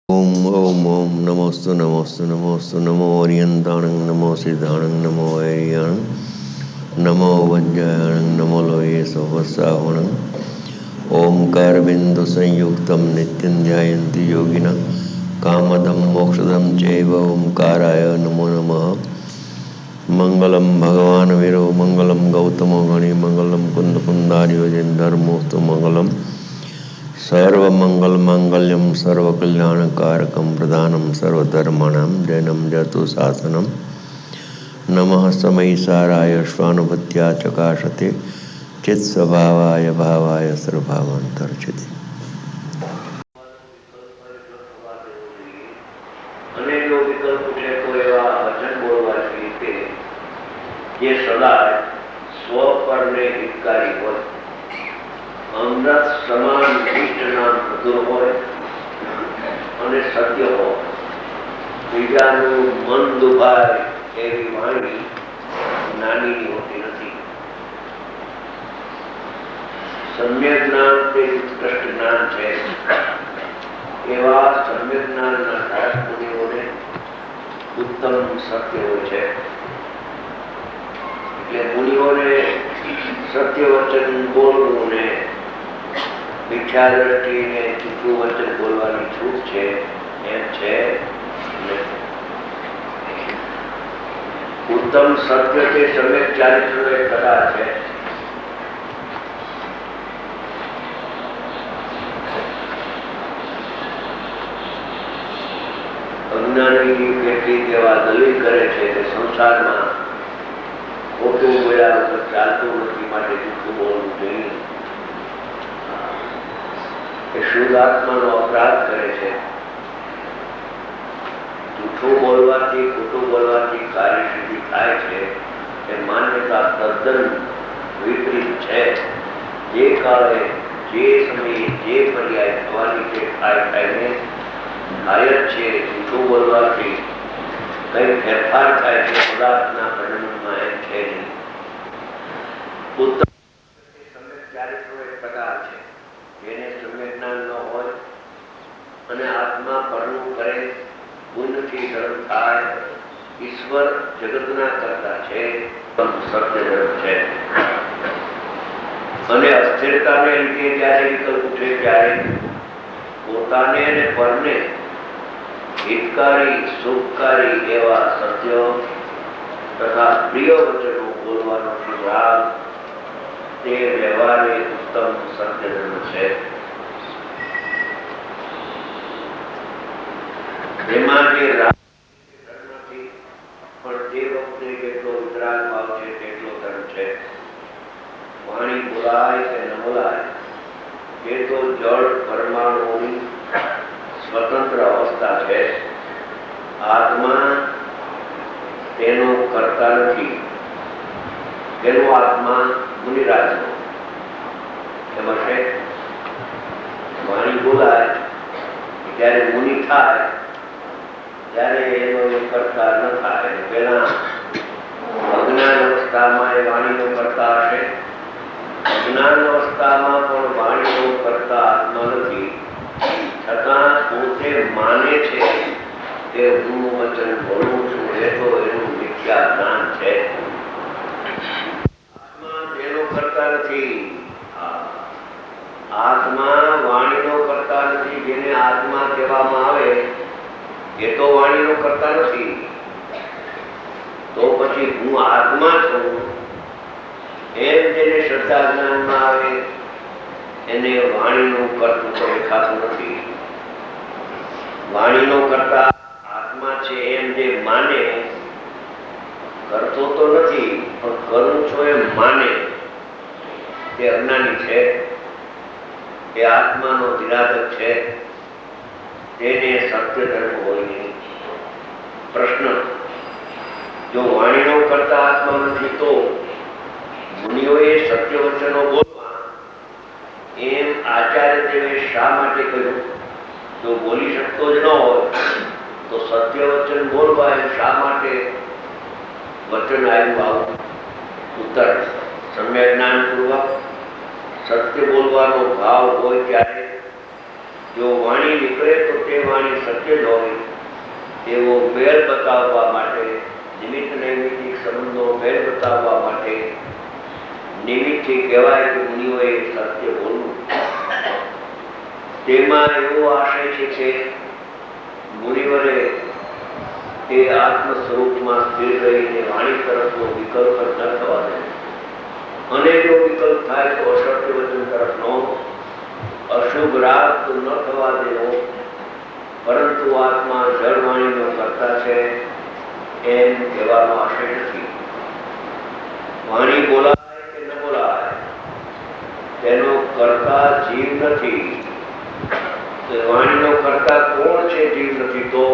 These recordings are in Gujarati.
ओम नमोस्तु नमोस्तु नमोस्तु नमो ओरियंताणं नमो सिद्धाणं नमो ऐरियाणं नमो वज्रायणं नमो लोये सहस्रावणं ओंकारबिंदु संयुक्तं नित्यं ध्यायन्ति योगिनः कामदं मोक्षदं चैव ओंकाराय नमो नमः। मंगलम भगवान वीरो मंगलम गौतमो गणि मंगलम कुंद कुंदार्योजन धर्मोस्तु मंगलम सर्वमंगल मांगल्यम सर्वकल्याणकारकं प्रधानम सर्वधर्माणां जैनम जतु शासनम नमः समयिसाराय स्वानुभूत्या चकाशते चित्स्वभावाय भावाय सर्वभावांतर्चिते। અને જો વિકલ્પ છે તો એવા વચન બોલવા જોઈએ જે સદા સ્વ પરને હિતકારી હોય, અમૃત સમાન વિષ્ટ નામ મધુર હોય અને સત્ય હોય, બીજાનું મન દુભાય એવી વાણી નાની હોતી નથી. સમ્યક જ્ઞાન તે ઉત્કૃષ્ટ જ્ઞાન છે. એવા સમ્યક જ્ઞાનના ધારક મુનિઓને ઉત્તમ સત્ય હોય છે. એટલે મુનિઓને સત્ય વચન બોલવું ને મિથ્યા દ્રષ્ટિને ચૂકવું વચન બોલવાની છૂટ છે એમ છે નહીં. ઉત્તમ સત્ય તે સમ્યક ચારિત્રનો એક પ્રકાર છે. અજ્ઞાની કેટલી એવા દલીલ કરે છે કે સંસારમાં ખોટું બોલ્યા વગર ચાલતું નથી, માટે જૂઠું બોલવું જોઈએ. એ શુદ્ધ આત્માનો અપરાધ કરે છે. જૂઠું બોલવાથી ખોટું બોલવાથી કાર્ય સિદ્ધિ થાય છે એ માન્યતા તદ્દન વિપરીત છે. જે કાળે જે સમયે જે પર્યાય થવાની તે થાય થાય છે. જૂઠું બોલવાથી કઈ ફેરફાર થાય છે પદાર્થના પરિણામમાં એમ છે નહીં. ઉત્તમ સમ્યક ચારિત્રનો એક પ્રકાર છે. જેને સમ્યક જ્ઞાન ન હોય અને આત્મા પરનું કરે, પુણ્યથી ધર્મ થાય, ઈશ્વર જગતના કરતા છે, સત્ય ધર્મ છે. અને અસ્થિરતાને લીધે જ્યારે વિકલ્પ ઉઠે ત્યારે પોતાને અને પરને હિતકારી સુખકારી એવા સત્ય તથા પ્રિય વચનો બોલવાનો રાગ તે વ્યવહારે ઉત્તમ સત્ય ધર્મ છે. તેમાં જે રાગ નથી, પણ તે વખતે કેટલો વિતરાગ ભાવ છે તેટલો ધર્મ છે. વાણી બોલાય કે ન બોલાય એ તો જળ પરમાણુઓની સ્વતંત્ર અવસ્થા છે. આત્મા તેનો કરતા નથી. તેનો આત્મા મુનિરાજનો એમાં છે. વાણી બોલાય ત્યારે મુનિ થાય ત્યારે એનો કરતા ન થાય. પેલા અજ્ઞાન અવસ્થામાં એ વાણીનો કરતા હશે. અજ્ઞાન અવસ્થામાં પણ વાણીનો કરતા આત્મા નથી, છતાં પોતે માને છે કે હું વચન બોલું છું એ તો એનું મિથ્યા જ્ઞાન છે. આત્મા તેનો કરતા નથી. આત્મા વાણીનો કરતા નથી. જેને આત્મા કહેવામાં આવે એ તો વાણીનો કરતા નથી. તો પછી હું આત્મા છું એમ જેને શ્રદ્ધા જ્ઞાનમાં આવે એને વાણીનું કરતું તો દેખાતું નથી. વાણીનો કરતા આત્મા છે એમ જે માને, કરતો તો નથી પણ કરું છું એમ માને, તે અજ્ઞાની છે. એ આત્માનો નિરાધક છે. તેને સત્ય ધર્મ હોય નહીં. પ્રશ્ન: જો વાણીનો કરતા આત્મા નથી તો મુનિઓએ સત્ય વચનો બોલવા એમ આચાર્ય દેવે શા માટે કહ્યું? જો બોલી શકતો જ ન હોય તો સત્ય વચન બોલવા એમ શા માટે વચન આવ્યું? આવું ઉત્તર: સમ્યક જ્ઞાન પૂર્વક સત્ય બોલવાનો ભાવ હોય ત્યારે જો વાણી નીકળે તો તે વાણી સત્ય જ હોય એવો મેળ બતાવવા માટે, નિમિત્ત નૈમિત્તિક સંબંધો મેળ બતાવવા માટે નિમિત્તથી કહેવાય કે મુનિઓએ સત્ય બોલવું. તેમાં એવો આશય છે કે મુનિવરે તે આત્મ સ્વરૂપમાં સ્થિર રહીને વાણી તરફનો વિકલ્પ ન થવા દે, અને જો વિકલ્પ થાય તો અસત્ય વચન તરફનો અશુભ રાગ ન થવા દેવો. પરંતુ આત્મા જળવાણીનો કરતા છે એમ કહેવાનો આશય નથી. વાણી બોલાય કે ન બોલાય તેનો કરતા જીવ નથી. વાણીનો કરતા કોણ છે? જીવ નથી. તો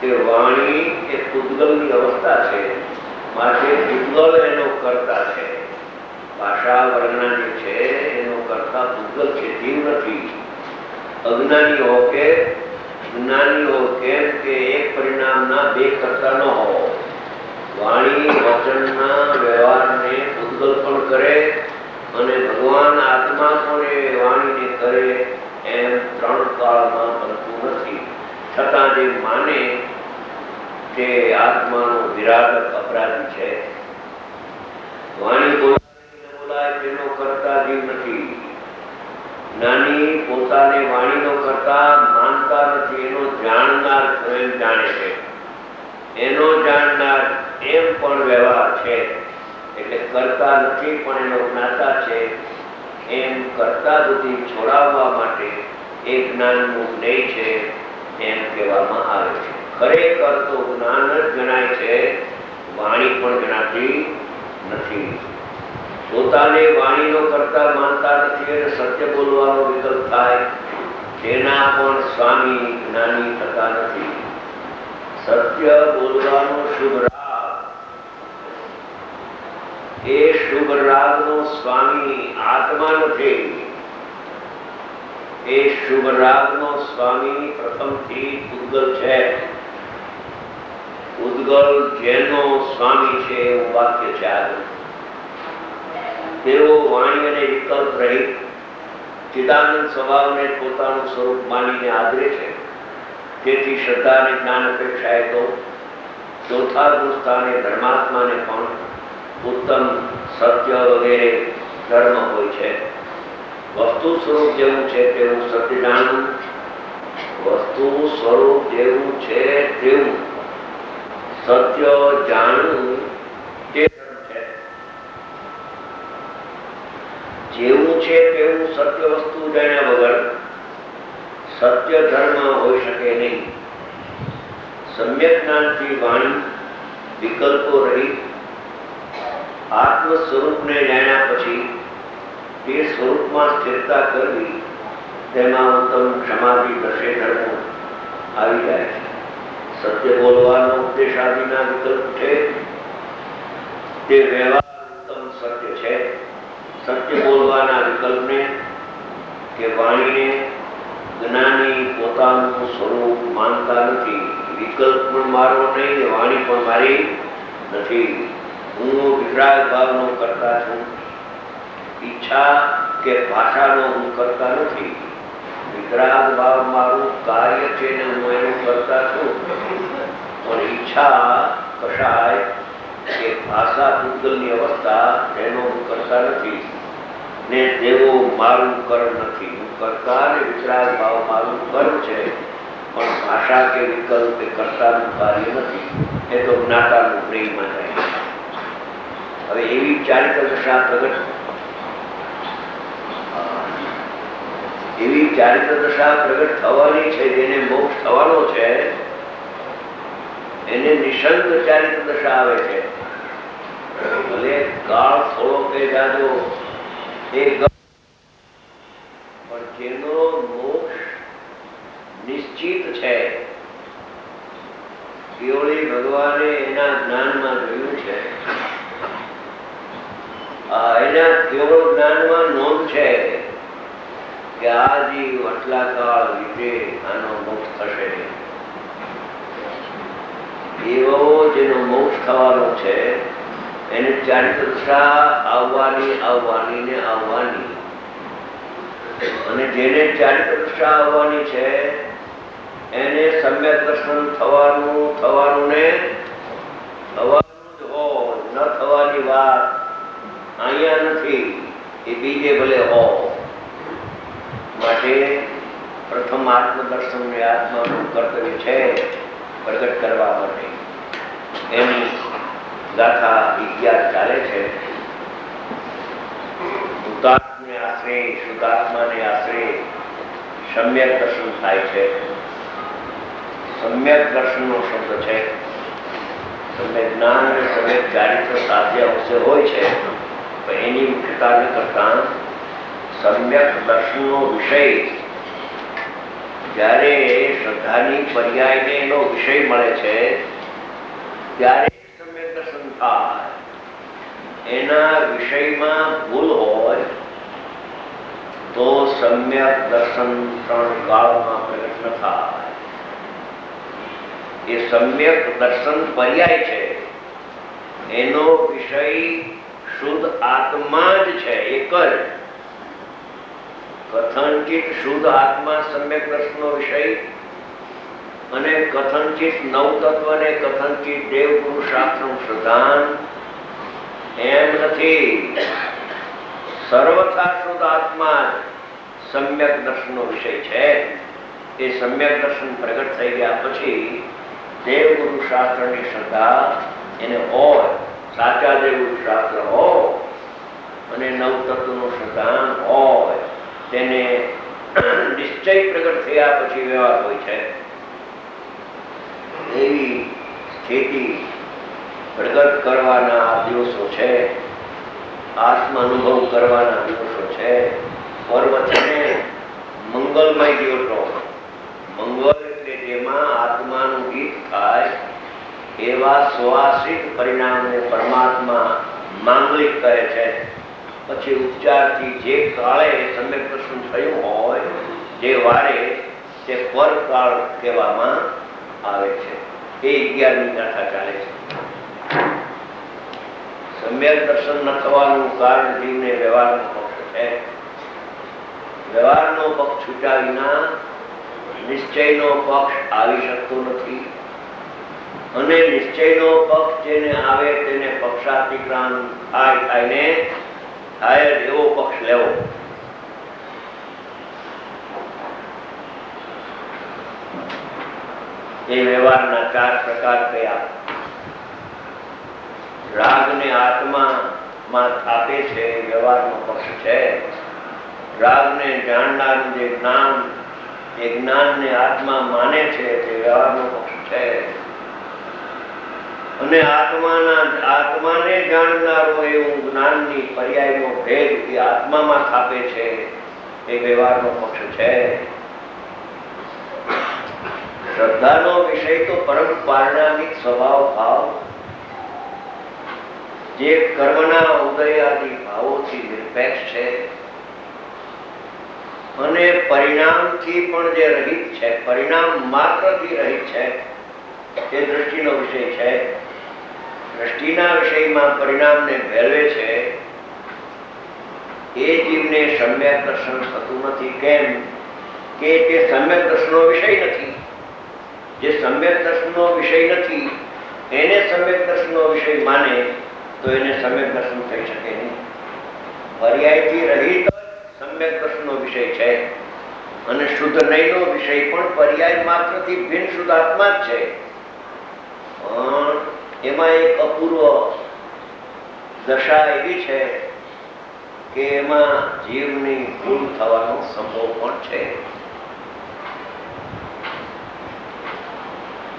કે વાણી એ પૂતગલની અવસ્થા છે, માટે પૂતગલ એનો કરતા છે. ભાષા વર્ણના જે છે એનો કરતા પૂતગલ છે, જીવ નથી. અજ્ઞાની હો કે જ્ઞાની હો, કેમ કે એક પરિણામના બે કરતા ન હો. વાણી વચનના વ્યવહારને પૂતગલ પણ કરે અને ભગવાન આત્મા પણ એ વાણીને કરે એમ ત્રણ કાળમાં બનતું નથી. છતાં જે માને તે આત્માનો વિરાટક અપરાધી છે. વાણી બોલાય તેનો કરતા જીવ નથી. જ્ઞાની પોતાને વાણીનો કરતા માનતા નથી, એનો જાણનાર સ્વયં જાણે છે. એનો જાણનાર એમ પણ વ્યવહાર છે, એટલે કરતા નથી પણ એનો જ્ઞાતા છે. એમ કરતા બુદ્ધિ છોડાવવા માટે એ જ્ઞાનનું જ્ઞેય છે એમ કહેવામાં આવે છે. ખરેખર તો જ્ઞાન જ ગણાય છે, વાણી પણ ગણાતી નથી. પોતાને વાણીનો કરતા માનતા નથી અને સત્ય બોલવાનો વિકલ્પ થાય તેના પણ સ્વામી જ્ઞાની થતા નથી. સત્ય બોલવાનો શુભ રાગ, એ શુભ રાગનો સ્વામી આત્મા નથી. એ શુભ રાગનો સ્વામી પ્રથમથી પૂતગલ છે. પૂતગલ જેનો સ્વામી છે એવું વાક્ય છે આગળ. તેઓ વાણી અને વિકલ્પ રહિત ચિદાનંદ સ્વભાવને પોતાનું સ્વરૂપ માનીને આદરે છે. તેથી શ્રદ્ધા અને જ્ઞાન અપેક્ષાએ તો ચોથા સ્થાને ધર્માત્માને પણ ઉત્તમ સત્ય વગેરે ધર્મ હોય છે. વસ્તુ સ્વરૂપ જેવું છે તેવું સત્ય જાણવું, વસ્તુ સ્વરૂપ જેવું છે તેવું સત્ય જાણવું તે ધર્મ છે. જેવું છે તેવું સત્ય વસ્તુ જાણ્યા વગર સત્ય ધર્મ હોઈ શકે નહીં. સમ્યક જ્ઞાનથી વાણી વિકલ્પો રહી આત્મ સ્વરૂપને જાણ્યા પછી તે સ્વરૂપમાં સ્થિરતા કરવી, તેમાં ઉત્તમ ક્ષમાથી દશે ધર્મો આવી જાય છે. સત્ય બોલવાનો ઉપદેશ આદિના વિકલ્પ છે તે વ્યવહાર ઉત્તમ સત્ય છે. સત્ય બોલવાના વિકલ્પને કે વાણીને જ્ઞાની પોતાનું સ્વરૂપ માનતા નથી. વિકલ્પ પણ મારો નહીં, વાણી પણ મારી નથી. હું વિતરાગ ભાવનો કરતા છું. ઈચ્છા કે ભાષાનો હું કરતા નથી. વિતરાગ ભાવ મારું કાર્ય છે ને હું એનું કરતા છું. પણ ઈચ્છા કશાય કે ભાષા પૂતગલની અવસ્થા એનો હું કરતા નથી ને તેવો મારું કર્મ નથી. હું કરતા ને વિતરાગ ભાવ મારું કર્મ છે, પણ ભાષા કે વિકલ્પ કે કર્તાનું કાર્ય નથી. એ તો જ્ઞાતાનું પ્રેમમાં જાય. હવે એવી ચારિત્ર દશા પ્રગટ થવાની છે, જેને મોક્ષ થવાનો છે એને નિશંક ચારિત્ર દશા આવે છે. ભલે કાળ થોડો કે જાજો એ પણ જેનો મોક્ષ નિશ્ચિત છે, કેવળી ભગવાને એના જ્ઞાનમાં જોયું છે. એના કેવળ જ્ઞાનમાં નોંધ છે કે આ જીવ આટલા કાળ લીધે આનો મોક્ષ થશે. એવો જેનો મોક્ષ થવાનો છે એને ચારિત્ર દશા આવવાની ને આવવાની. અને જેને ચારિત્રદશા આવવાની છે એને સમ્યક દર્શન થવાનું ને થવાનું જ હોય, ન થવાની વાત અહીંયા નથી, એ બીજે ભલે હો. માટે પ્રથમ આત્મદર્શન ને આત્માનું કર્તવ્ય છે પ્રગટ કરવા માટે. એની ગાથા વિજ્ઞાન ચાલે છે. શુદ્ધાત્માને આશરે, શુદ્ધાત્માને આશરે સમ્યક દર્શન થાય છે. સમ્યક દર્શનનો શબ્દ છે. સમ્યક જ્ઞાન અને સમ્યક ચારિત્ર સાધ્ય અંશે હોય છે, પણ એની મુખ્યતા ન કરતા સમ્યક દર્શનનો વિષય જ્યારે શ્રદ્ધાની પર્યાયને એનો વિષય મળે છે ત્યારે સમ્યક દર્શન થાય. એના વિષયમાં ભૂલ હોય તો સમ્યક દર્શન 3 કાળમાં પ્રગટ ન થાય. એ સમ્યક દર્શન પર્યાય છે, એનો વિષય શુદ્ધ આત્મા જ છે. એક જ કથનચિત શુદ્ધ આત્મા સમ્યક દર્શનનો વિષય અને કથનચિત નવતત્વ ને કથનચિત દેવ પુરુષાર્થનું પ્રધાન એમ નથી. સર્વથા શુદ્ધ આત્મા સમ્યક દર્શનનો વિષય છે. એ સમ્યક દર્શન પ્રગટ થઈ ગયા પછી દેવ ગુરુ શાસ્ત્રની શ્રદ્ધા એને હોય, સાચા દેવ ગુરુ શાસ્ત્ર હોય અને નવતત્વનું શ્રદ્ધાન હોય, તેને નિશ્ચય પ્રગટ થયા પછી વ્યવહાર હોય છે. એવી સ્થિતિ પ્રગટ કરવાના આ દિવસો છે, આત્મ અનુભવ કરવાના દિવસો છે. પર્વ છે મંગલમય દિવસો. મંગલ એટલે જેમાં આત્માનું ગીત થાય એવા સ્વાસિત પરિણામને પરમાત્મા માંગલિક કહે છે. પછી ઉપચારથી જે કાળે સમ્યક દર્શન થયું હોય, જે વારે તે પરકાળ કહેવામાં આવે છે. એ 11મી ગાથા ચાલે છે. સમ્યક દર્શન ન થવાનું કારણ જીવને વ્યવહારનો પક્ષ છે. વ્યવહારનો પક્ષ છૂટ્યા વિના નિશ્ચયનો પક્ષ આવી શકતો નથી. અને નિશ્ચયનો પક્ષ જેને આવે તેને પક્ષાતિક્રાંત થાય એવો પક્ષ લેવો. એ વ્યવહારના 4 પ્રકાર કયા? રાગ ને આત્મામાં થાપે છે, વ્યવહારનો પક્ષ છે. રાગ ને જાણનારું જે જ્ઞાન, એ જ્ઞાનને આત્મા માને છે, તે વ્યવહારનો પક્ષ છે. અને આત્માને જાણનારો એવું જ્ઞાનની પર્યાયનો ભેદ એ આત્મામાં થાપે છે, એ વ્યવહારનો પક્ષ છે. શ્રદ્ધાનો વિષય તો પરમ પારણામિક સ્વભાવ ભાવ, જે કર્મના ઉદય આદિ ભાવોથી નિરપેક્ષ છે અને પરિણામથી પણ જે રહિત છે, પરિણામ માત્રથી રહિત છે, તે દ્રષ્ટિનો વિષય છે. દ્રષ્ટિના વિષયમાં પરિણામને ભેળવે છે એ જીવને સમ્યક દર્શન થતું નથી. કેમ કે તે સમ્યક દર્શનનો વિષય નથી. જે સમ્યક દર્શનનો વિષય નથી એને સમ્યક દર્શનનો વિષય માને તો એને સમ્યક દર્શન થઈ શકે નહીં. પર્યાયથી રહિત સમ્યક દર્શનનો વિષય છે. અને શુદ્ધ નહીંનો વિષય પણ પર્યાય માત્રથી ભિન્ન શુદ્ધ આત્મા જ છે. પણ એમાં એક અપૂર્વ દશા એવી છે કે એમાં જીવની ભૂલ થવાનો સંભવ પણ છે.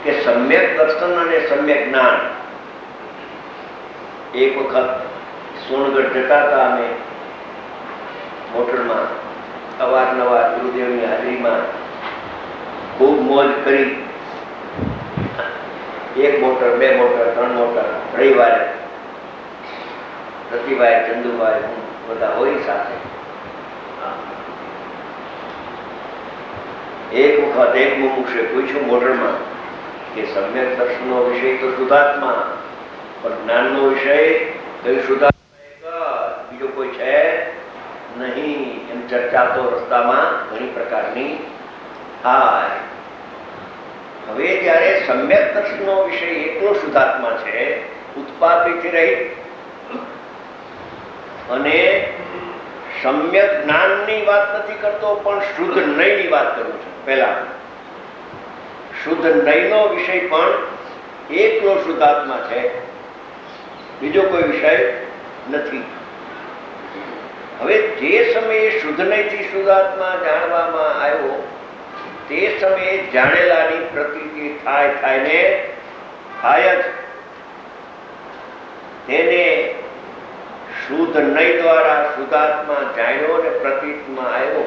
કે સમ્યક દર્શન અને સમ્યક જ્ઞાન. એક વખત સોનગઢ જતા હતા અમે મોટરમાં, અવારનવાર ગુરુદેવની હાજરીમાં ખૂબ મોજ કરી. 1 મોટર, 2 મોટર, 3 મોટર રવિવારે રતિભાઈ, ચંદુભાઈ, હું બધા હોય સાથે. એક વખત એક મુમુક્ષે પૂછ્યું મોટરમાં કે સમ્યક દર્શનનો વિષય તો શુદ્ધાત્મા, પણ જ્ઞાનનો વિષય કયું? શુદ્ધાત્મા એક, બીજો કોઈ છે? નહીં. એમ ચર્ચા તો રસ્તામાં ઘણી પ્રકારની થાય. હવે જ્યારે સમ્યક દર્શનનો વિષય એકલો શુદ્ધાત્મા છે, ઉત્પાદિથી રહી, અને સમ્યક જ્ઞાનની વાત નથી કરતો, પણ શુદ્ધ નયની વાત કરું છું. પહેલા શુદ્ધ નયનો વિષય પણ એકલો શુદ્ધાત્મા છે, બીજો કોઈ વિષય નથી. હવે જે સમયે શુદ્ધ નયથી શુદ્ધાત્મા જાણવામાં આવ્યો, તે સમયે જાણેલાની પ્રતીતિ થાય જ તેને શુદ્ધ નય દ્વારા શુદ્ધાત્મા જાણ્યો અને પ્રતીતમાં આવ્યો.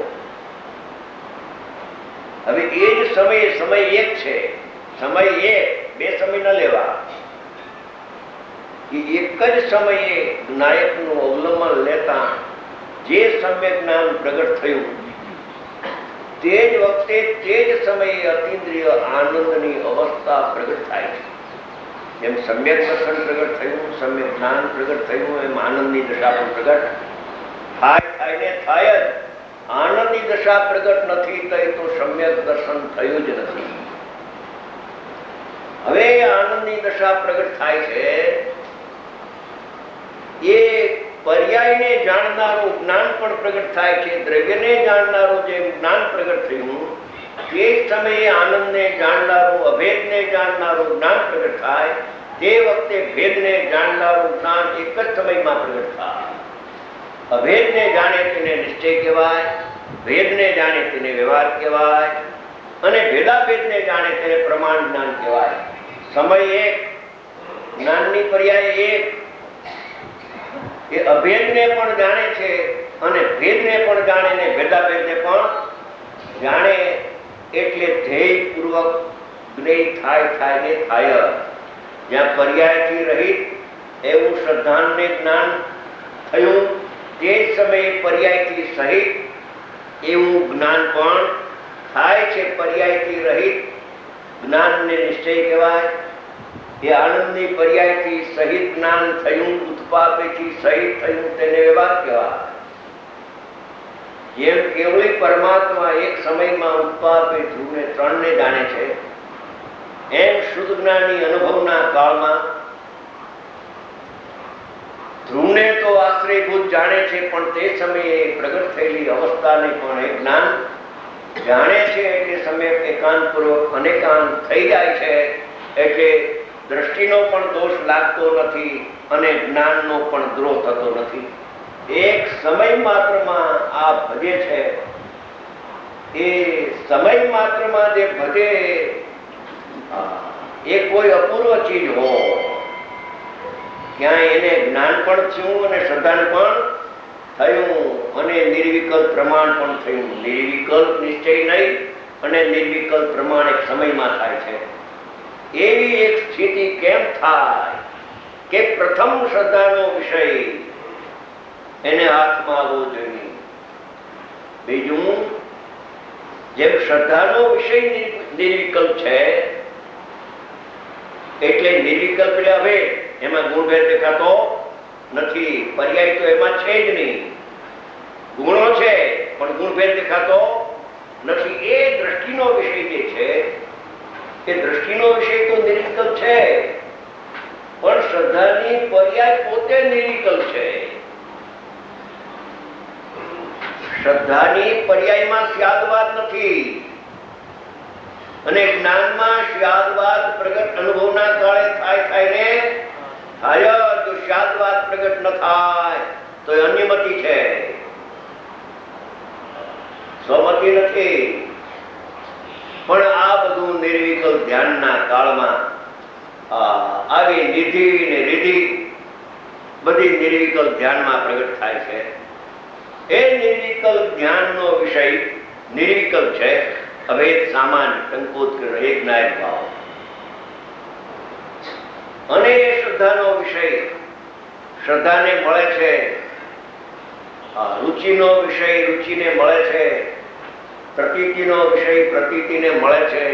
હવે એ જ સમય એક છે. સમય એક, બે સમય ન લેવા. એક જ સમયે નાયકનું અવલંબન લેતા જે સમ્યક જ્ઞાન પ્રગટ થયું, તે જ વખતે તે જ સમયે અતિન્દ્રિય આનંદની અવસ્થા પ્રગટ થાય છે. જેમ સમ્યક દર્શન પ્રગટ થયું, સમ્યક જ્ઞાન પ્રગટ થયું, એમ આનંદની દશા પણ પ્રગટ થાય જ. આનંદની દશા પ્રગટ નથી થઈ તો સમ્યક દર્શન થયું જ નથી. હવે આનંદની દશા પ્રગટ થાય છે, એ પર્યાયને જાણનારું જ્ઞાન પણ પ્રગટ થાય છે. દ્રવ્યને જાણનારું જે જ્ઞાન પ્રગટ થયું, તે સમયે આનંદને જાણનારું, અભેદને જાણનારું જ્ઞાન પ્રગટ થાય. તે વખતે ભેદને જાણનારું જ્ઞાન એક જ સમયમાં પ્રગટ થાય. અભેદને જાણે તેને નિશ્ચય કહેવાય, ભેદને જાણે તેને વ્યવહાર કહેવાય, અને ભેદાભેદને જાણે તેને પ્રમાણ જ્ઞાન કહેવાય. સમય એક, જ્ઞાનની પર્યાય એક. એ અભેદને પણ જાણે છે અને ભેદને પણ જાણે ને ભેદાભેદને પણ જાણે. એટલે ધ્યેયપૂર્વક જ્ઞેય થાય. જ્યાં પર્યાયથી રહિત એવું શ્રદ્ધાનને જ્ઞાન થયું, તે જ સમયે પર્યાયથી સહિત એવું જ્ઞાન પણ થાય છે. પર્યાયથી રહિત જ્ઞાનને નિશ્ચય કહેવાય. એ આનંદની પર્યાયથી સહિત જ્ઞાન થયું, ઉત્પાદથી સહિત થયું, તેને વ્યવહાર કહેવાય. જેમ કેવળી પરમાત્મા એક સમયમાં ઉત્પાદ ધ્રુવને ત્રણને જાણે છે, એમ શુદ્ધ જ્ઞાની અનુભવના કાળમાં ધ્રુવને તો આશ્રયભૂત જાણે છે, પણ તે સમયે પ્રગટ થયેલી અવસ્થાને પણ એ જ્ઞાન જાણે છે. એટલે સમય એકાંતપૂર્વક અનેકાંત થઈ જાય છે. એટલે દ્રષ્ટિનો પણ દોષ લાગતો નથી અને જ્ઞાનનો પણ દ્રોહ થતો નથી. એક સમય માત્રમાં આ ભજે છે. એ સમય માત્રમાં જે ભજે, એ કોઈ અપૂર્વ ચીજ હોય, ક્યાંય એને જ્ઞાન પણ થયું અને શ્રદ્ધાને પણ થયું અને નિર્વિકલ્પ પ્રમાણ પણ થયું. નિર્વિકલ્પ નિશ્ચય નહીં અને નિર્વિકલ્પ પ્રમાણ એક સમયમાં થાય છે. એવી એક સ્થિતિ કેમ થાય કે પ્રથમ શ્રદ્ધાનો વિષય એને હાથમાં આવવો જોઈએ. બીજું, જેમ શ્રદ્ધાનો વિષય નિર્વિકલ્પ છે, એટલે નિર્વિકલ્પ એટલે હવે એમાં ગુણભેદ દેખાતો નથી. પર્યાય તો એમાં છે જ નહીં. ગુણો છે પણ ગુણભેદ દેખાતો નથી. એ દ્રષ્ટિનો વિષય જે છે, એ દ્રષ્ટિનો વિષય તો નિર્વિકલ્પ છે, પણ શ્રદ્ધાની પર્યાય પોતે નિર્વિકલ્પ છે. શ્રદ્ધાની પર્યાયમાં સ્યાદવાદ નથી અને જ્ઞાનમાં સ્યાદવાદ પ્રગટ અનુભવના કાળે થાય. જો સ્યાદવાદ પ્રગટ ન થાય તો એ અન્યમતિ છે, સ્વમતિ નથી. પણ આ બધું નિર્વિકલ્પ ધ્યાનના કાળમાં આવી નિધિ ને રીધિ બધી નિર્વિકલ્પ ધ્યાનમાં પ્રગટ થાય છે. એ નિર્વિકલ્પ ધ્યાનનો વિષય નિર્વિકલ્પ છે. અભેદ સામાન્ય સંકોચ એક નાયક ભાવ. અને એ શ્રદ્ધાનો વિષય શ્રદ્ધાને મળે છે, રુચિનો વિષય રુચિને મળે છે, પ્રતીતિનો વિષય પ્રતીતિને મળે છે.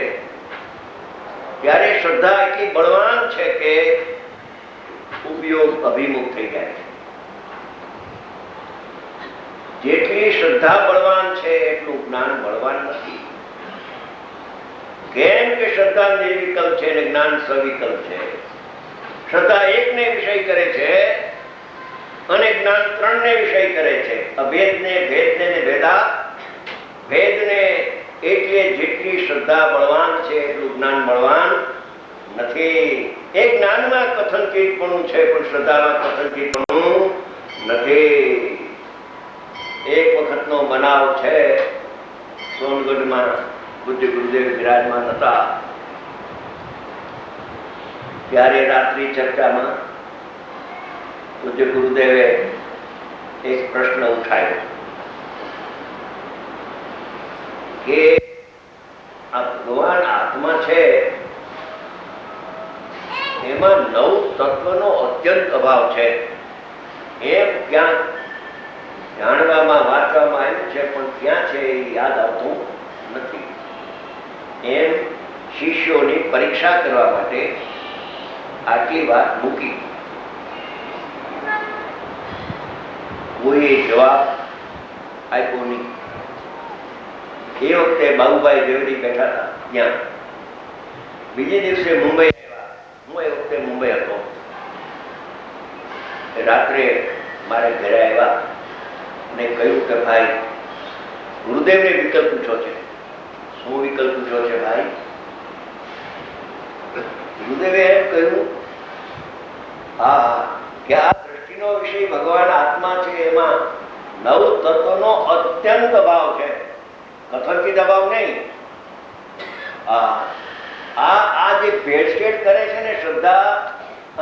ત્યારે શ્રદ્ધા એટલી બળવાન છે કે ઉપયોગ અભિમુખ થઈ જાય છે. જેટલી શ્રદ્ધા બળવાન છે એટલું જ્ઞાન બળવાન નથી. કેમ કે શ્રદ્ધા નિર્વિકલ્પ છે અને જ્ઞાન સવિકલ્પ છે. શ્રદ્ધા એકને વિષય કરે છે અને જ્ઞાન ત્રણને વિષય કરે છે. અભેદને, ભેદને ને ભેદા ભેદને. એટલે જેટલી શ્રદ્ધા બળવાન છે એટલું જ્ઞાન બળવાન નથી. એ જ્ઞાનમાં કથનચિતપણું છે પણ શ્રદ્ધામાં કથનચિતપણું નથી. એક વખતનો બનાવ છે. સોનગઢમાં પૂજ્ય ગુરુદેવ બિરાજમાન હતા ત્યારે રાત્રિ ચર્ચામાં પૂજ્ય ગુરુદેવે એક પ્રશ્ન ઉઠાવ્યો કે આ ભગવાન આત્મા છે એમાં નવ તત્વનો અત્યંત અભાવ છે એમ ક્યાં જાણવામાં વાંચવામાં આવ્યું છે પણ ક્યાં છે એ યાદ આવતું નથી. એમ શિષ્યોની પરીક્ષા કરવા માટે આટલી વાત મૂકી. કોઈએ જવાબ આપ્યો નહીં. એ વખતે બાબુભાઈ દેવડી બેઠા હતા ત્યાં. બીજે દિવસે મુંબઈ આવ્યા. હું એ વખતે મુંબઈ હતો. રાત્રે મારે ઘરે આવ્યા અને કહ્યું કે ભાઈ ગુરુદેવને વિકલ્પ પૂછો છે. શું વિકલ્પ પૂછો છે ભાઈ? ગુરુદેવે એમ કહ્યું હા કે આ દ્રષ્ટિનો વિષય ભગવાન આત્મા છે એમાં નવ તત્વનો અત્યંત અભાવ છે. કથનથી દબાવ નહીં. આ જે ભેળસેળ કરે છે ને શ્રદ્ધા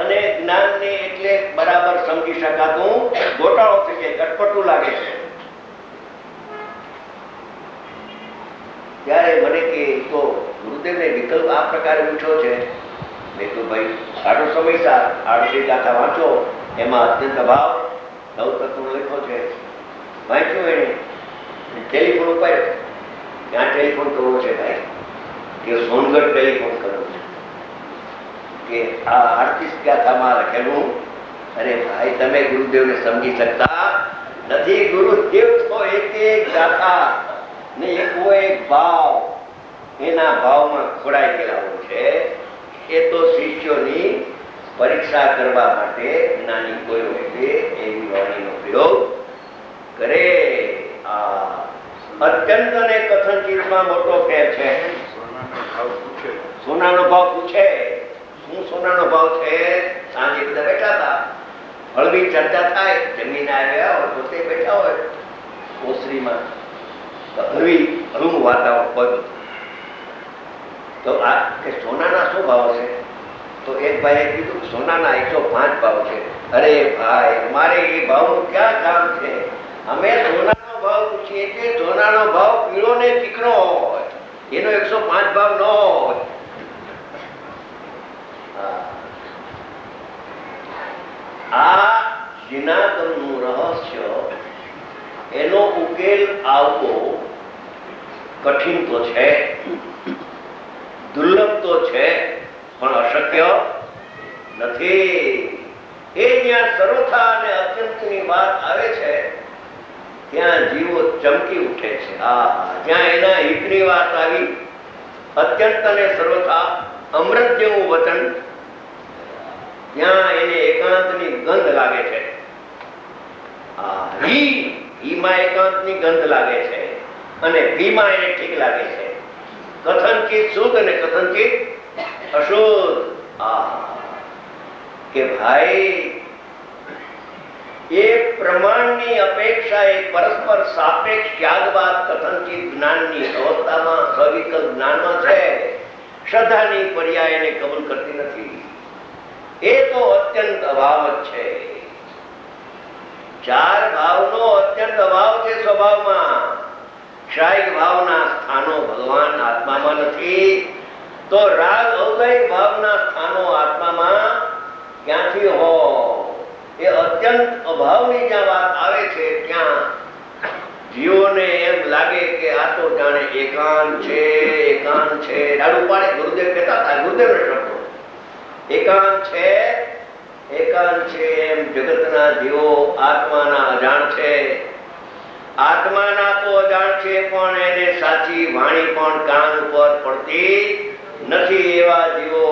અને જ્ઞાનને એટલે બરાબર સમજી શકાતું ગોટાળો થઈ જાય, અટપટું લાગે છે. ત્યારે મને કે તો ગુરુદેવને વિકલ્પ આ પ્રકારે પૂછ્યો છે. મેં તો ભાઈ આટલો સમય આડસી ગાથા વાંચો એમાં અત્યંત અભાવ નવ તત્વનો લખ્યો છે. વાંચ્યું એને ટેલિફોન ઉપાડ્યો. ક્યાં ટેલિફોન કરવો છે ભાઈ? કે સોનગઢ ટેલિફોન કરવો છે કે આ આડત્રીસ ગાથામાં લખેલું. અરે ભાઈ તમે ગુરુદેવને સમજી શકતા નથી. ગુરુદેવ તો એક એક ગાથા ને એકો એક ભાવ એના ભાવમાં ખોડાઈ ગયેલા છે. એ તો શિષ્યોની પરીક્ષા કરવા માટે જ્ઞાની કોઈ વખતે એવી વાણીનો પ્રયોગ કરે. અત્યંત અને કથનચિતમાં મોટો ફેર છે. સોનાનો ભાવ પૂછે. શું સોનાનો ભાવ છે? સાંજે બધા બેઠા હતા, હળવી ચર્ચા થાય. જમીને આવ્યા હોય પોતે બેઠા હોય ઓસરીમાં, હળવું વાતાવરણ હોય તો આ કે સોનાના શું ભાવ છે? તો એક ભાઈએ કીધું સોનાના 105 ભાવ છે. અરે ભાઈ અમારે એ ભાવનું ક્યાં કામ છે? અમે સોનાનો ભાવ પૂછીએ છીએ. સોનાનો ભાવ પીળો ને ચીકણો હોય, એનો 105 ભાવ ન હોય. આ જીનાતનું રહસ્ય એનો ઉકેલ આવવો કઠિન તો છે, દુર્લભ તો છે, પણ અશક્ય નથી. એ જ્યાં સર્વથા અને અત્યંતની વાત આવે છે ત્યાં જીવો ચમકી ઉઠે છે. જ્યાં એના હિતની વાત આવી, અત્યંત અને સર્વથા અમૃત જેવું વચન, ત્યાં એને એકાંતની ગંધ લાગે છે. ઈમાં એકાંતની ગંધ લાગે છે અને ભીમાં એને ઠીક લાગે છે. કથનચિત શુદ્ધ અને કથનચિત અશુદ્ધ. કે ભાઈ એ પ્રમાણની અપેક્ષા એ પરસ્પર સાપેક્ષ ત્યાગવાદ કથનચિત જ્ઞાનની અવસ્થામાં સવિકલ્પ જ્ઞાનમાં છે. શ્રદ્ધાની પર્યાય એને કબૂલ કરતી નથી. એ તો અત્યંત અભાવ જ છે. ચાર ભાવનો અત્યંત અભાવ છે સ્વભાવમાં. ક્ષાયિક ભાવના સ્થાનો ભગવાન આત્મામાં નથી તો રાગ અવદયિક ભાવના સ્થાનો આત્મામાં ક્યાંથી હોય? એ અત્યંત અભાવની જ્યાં વાત આવે છે ત્યાં જીવોને એમ લાગે કે આ તો જાણે એકાંત છે, એકાંત છે. ડાડું પાડે ગુરુદેવ કહેતા હતા, ગુરુદેવને શબ્દો એકાંત છે, એકાંત છે. એમ જગતના જીવો આત્માના અજાણ છે આત્માના તો અજાણ છે, પણ એને સાચી વાણી પણ કાન ઉપર પડતી નથી. એવા જીવો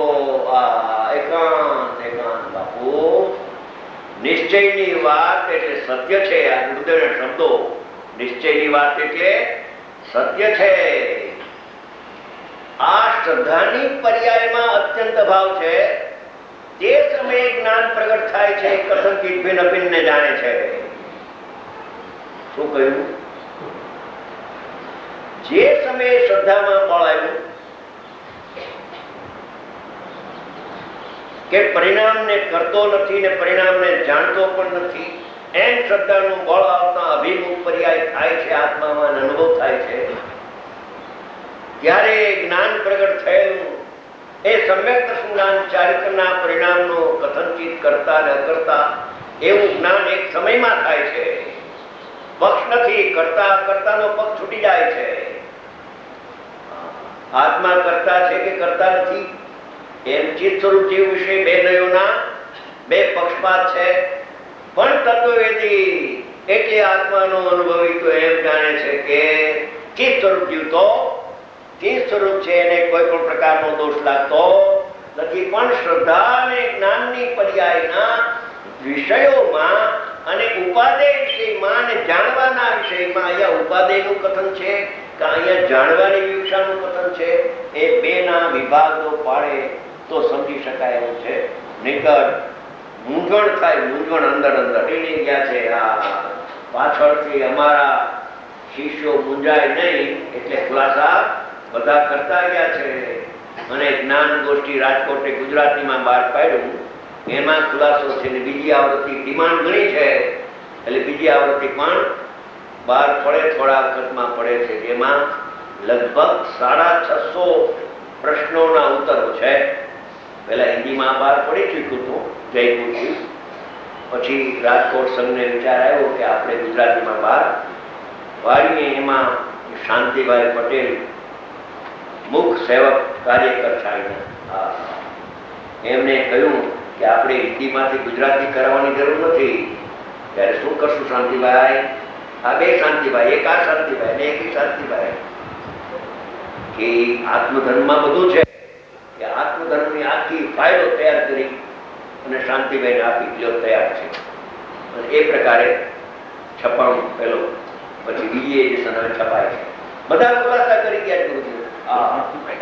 એકાંત એકાંત બાપુ. નિશ્ચયની વાત એટલે સત્ય છે. આ ગુરુદેવના શબ્દો, નિશ્ચયની વાત એટલે સત્ય છે. આ શ્રદ્ધાની પર્યાયમાં અત્યંત ભાવ છે. તે સમયે જ્ઞાન પ્રગટ થાય છે. કથનથી ભિન્ન ભિન્ન જાણે છે. શું કહ્યું? જે સમયે શ્રદ્ધામાં બળ આવ્યું કે પરિણામને કરતો નથી ને પરિણામને જાણતો પણ નથી, એમ શ્રદ્ધાનું બળ આવતા અભિમુખ પર્યાય થાય છે, આત્મામાં અનુભવ થાય છે. ત્યારે જ્ઞાન પ્રગટ થયેલું એ સમ્યક દર્શન જ્ઞાન ચારિત્રના પરિણામનો કથનચિત કરતા ન કરતા એવું જ્ઞાન એક સમયમાં થાય છે. પક્ષ નથી, કરતા કરતાનો પક્ષ છૂટી જાય છે. આત્મા કરતા છે કે કરતા નથી, એમ ચિત્ત સ્વરૂપ જીવ વિશે બે નયોના બે પક્ષપાત છે. પણ તત્વવેદી એટલે આત્માનો અનુભવી તો એમ જાણે છે કે ચિત્ત સ્વરૂપ જીવ તો ચિત્ત સ્વરૂપ છે, એને કોઈ પણ પ્રકારનો દોષ લાગતો નથી. પણ શ્રદ્ધા અને જ્ઞાનની પર્યાયના વિષયોમાં અને ઉપાદેય વિષયમાં અને જાણવાના વિષયમાં, અહીંયા ઉપાદેયનું કથન છે કે અહીંયા જાણવાની વિવક્ષાનું કથન છે, એ બેના વિભાગો પાડે તો સમજી શકાય એવું છે. નહીંતર મૂંઝવણ થાય, મૂંઝવણ અંદર અંદર એની ગયા છે. આ પાછળથી અમારા શિષ્યો મૂંઝાય નહીં એટલે ખુલાસા બધા કરતા ગયા છે. અને જ્ઞાન ગોષ્ઠી રાજકોટે ગુજરાતીમાં બહાર પાડ્યું, એમાં ખુલાસો છે. ને બીજી આવૃત્તિ ડિમાન્ડ ઘણી છે એટલે બીજી આવૃત્તિ પણ બહાર પડે, થોડા વખતમાં પડે છે. જેમાં લગભગ 650 પ્રશ્નોના ઉત્તરો છે. પહેલા હિન્દીમાં બહાર પડી ચૂક્યું હતું જયપુરથી, પછી રાજકોટ સંઘને વિચાર આવ્યો કે આપણે ગુજરાતીમાં બહાર પાડીએ. એમાં શાંતિભાઈ પટેલ મુખ સેવક કાર્યકર સાહેબ એમને કહ્યું કે આપણે હિન્દીમાંથી ગુજરાતી કરાવવાની જરૂર નથી. ત્યારે શું કરશું શાંતિભાઈ? આ બે શાંતિભાઈ, એક આ શાંતિભાઈ ને એક શાંતિભાઈ, કે આત્મધર્મમાં બધું છે કે આત્મધર્મની આખી ફાઇલો તૈયાર કરી અને શાંતિભાઈને આપી લ્યો તૈયાર છે. અને એ પ્રકારે છપાણું પેલો, પછી બીજી એડિશન હવે છપાય છે. બધા ખુલાસા કરી ગયા ગુરુદેવ.